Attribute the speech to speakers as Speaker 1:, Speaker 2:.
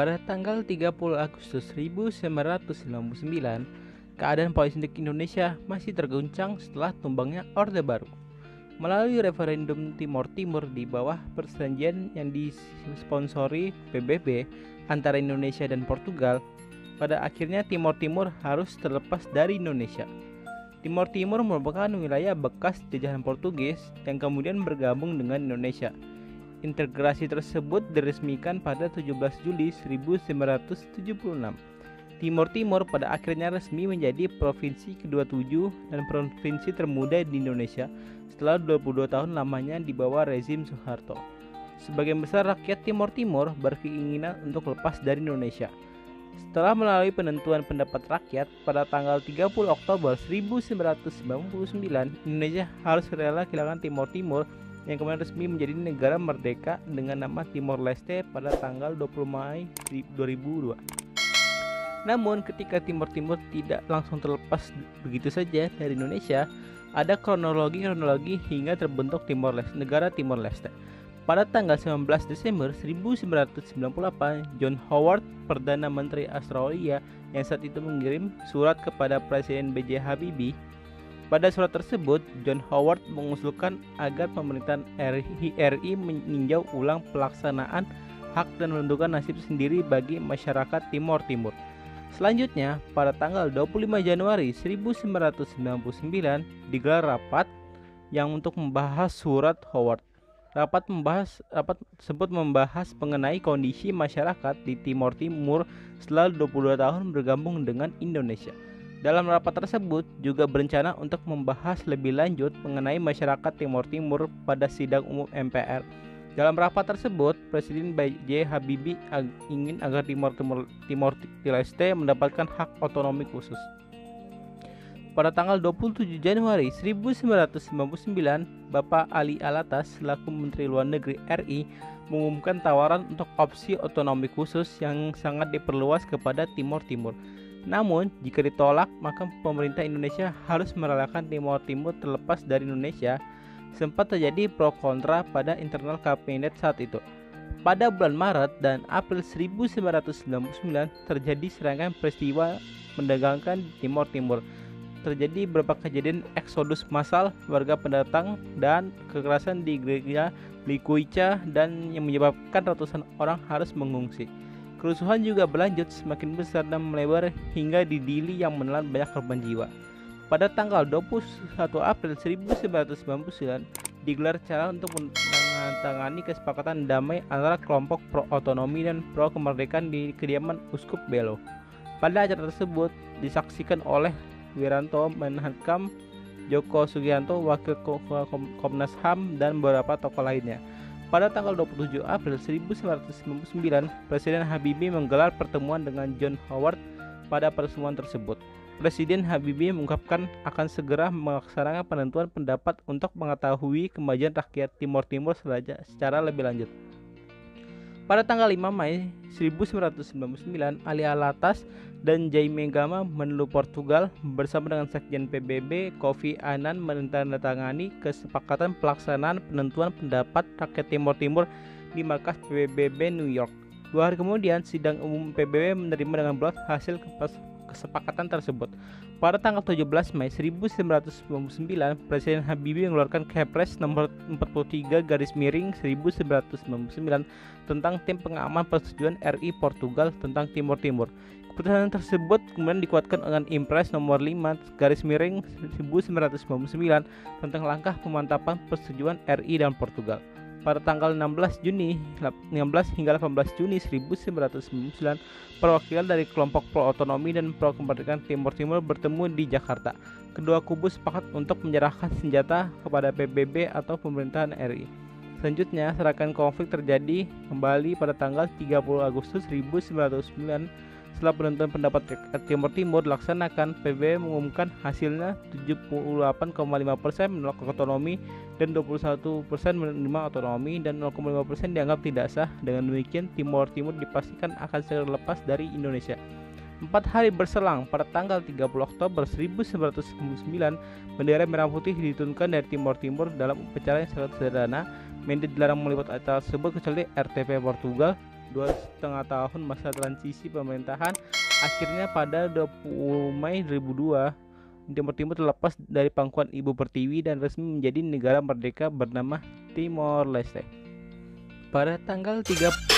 Speaker 1: Pada tanggal 30 Agustus 1999, keadaan politik Indonesia masih terguncang setelah tumbangnya Orde Baru. Melalui referendum Timor Timur di bawah perjanjian yang disponsori PBB antara Indonesia dan Portugal, pada akhirnya Timor Timur harus terlepas dari Indonesia. Timor Timur merupakan wilayah bekas jajahan Portugis yang kemudian bergabung dengan Indonesia. Integrasi tersebut diresmikan pada 17 Juli 1976. Timor Timur pada akhirnya resmi menjadi provinsi ke-27 dan provinsi termuda di Indonesia setelah 22 tahun lamanya di bawah rezim Soeharto. Sebagian besar rakyat Timor Timur berkeinginan untuk lepas dari Indonesia. Setelah melalui penentuan pendapat rakyat pada tanggal 30 Oktober 1999, Indonesia harus rela kehilangan Timor Timur yang kemudian resmi menjadi negara merdeka dengan nama Timor Leste pada tanggal 20 Mei 2002. Namun ketika Timor Timur tidak langsung terlepas begitu saja dari Indonesia, ada kronologi hingga terbentuk negara Timor Leste. Pada tanggal 19 Desember 1998, John Howard, Perdana Menteri Australia yang saat itu mengirim surat kepada Presiden B.J. Habibie. Pada surat tersebut, John Howard mengusulkan agar pemerintahan RI meninjau ulang pelaksanaan hak dan menentukan nasib sendiri bagi masyarakat Timor Timur. Selanjutnya, pada tanggal 25 Januari 1999 digelar rapat yang untuk membahas surat Howard. Rapat tersebut membahas mengenai kondisi masyarakat di Timor Timur setelah 22 tahun bergabung dengan Indonesia. Dalam rapat tersebut juga berencana untuk membahas lebih lanjut mengenai masyarakat Timor Timur pada sidang umum MPR. Dalam rapat tersebut, Presiden B.J. Habibie ingin agar Timor Leste mendapatkan hak otonomi khusus. Pada tanggal 27 Januari 1999, Bapak Ali Alatas selaku Menteri Luar Negeri RI mengumumkan tawaran untuk opsi otonomi khusus yang sangat diperluas kepada Timor Timur. Namun, jika ditolak, maka pemerintah Indonesia harus merelakan Timor Timur terlepas dari Indonesia. Sempat terjadi pro kontra pada internal kabinet saat itu. Pada bulan Maret dan April 1999 terjadi serangkaian peristiwa mendagangkan Timor Timur. Terjadi beberapa kejadian eksodus massal warga pendatang dan kekerasan di gereja Likuica dan yang menyebabkan ratusan orang harus mengungsi. Kerusuhan juga berlanjut semakin besar dan melebar hingga di Dili yang menelan banyak korban jiwa. Pada tanggal 21 April 1999 digelar acara untuk menandatangani kesepakatan damai antara kelompok pro-otonomi dan pro-kemerdekaan di kediaman Uskup Belo. Pada acara tersebut disaksikan oleh Wiranto Menhankam, Joko Sugianto, Wakil Komnas HAM, dan beberapa tokoh lainnya. Pada tanggal 27 April 1999, Presiden Habibie menggelar pertemuan dengan John Howard. Pada pertemuan tersebut, Presiden Habibie mengungkapkan akan segera melaksanakan penentuan pendapat untuk mengetahui kemajuan rakyat Timor Timur secara lebih lanjut. Pada tanggal 5 Mei 1999, Ali Alatas dan Jaime Gama menlu Portugal bersama dengan Sekjen PBB Kofi Annan menandatangani kesepakatan pelaksanaan penentuan pendapat rakyat Timor Timur di markas PBB New York. 2 hari kemudian, sidang umum PBB menerima dengan bulat hasil kesepakatan tersebut. Pada tanggal 17 Mei 1999, Presiden Habibie mengeluarkan Kepres nomor 43/1999 tentang tim pengaman persetujuan RI Portugal tentang Timor Timur. Keputusan tersebut kemudian dikuatkan dengan Impres nomor 5/1999 tentang langkah pemantapan persetujuan RI dan Portugal. Pada tanggal 16 hingga 18 Juni 1999, perwakilan dari kelompok pro-otonomi dan pro-kemerdekaan Timor Timur bertemu di Jakarta. Kedua kubu sepakat untuk menyerahkan senjata kepada PBB atau pemerintahan RI. Selanjutnya, serangkaian konflik terjadi kembali pada tanggal 30 Agustus 1999. Setelah penentuan pendapat Timor Timur dilaksanakan, PBB mengumumkan hasilnya 78,5% menolak otonomi dan 21% menerima otonomi dan 0,5% dianggap tidak sah. Dengan demikian, Timor Timur dipastikan akan segera lepas dari Indonesia. 4 hari berselang, pada tanggal 30 Oktober 1999, bendera merah putih diturunkan dari Timor Timur dalam upacara yang sangat sederhana. Media dilarang meliput acara tersebut kecuali RTV Portugal. 2,5 tahun masa transisi pemerintahan, akhirnya pada 20 Mei 2002 Timor Timur terlepas dari pangkuan Ibu Pertiwi dan resmi menjadi negara merdeka bernama Timor Leste. Pada tanggal 30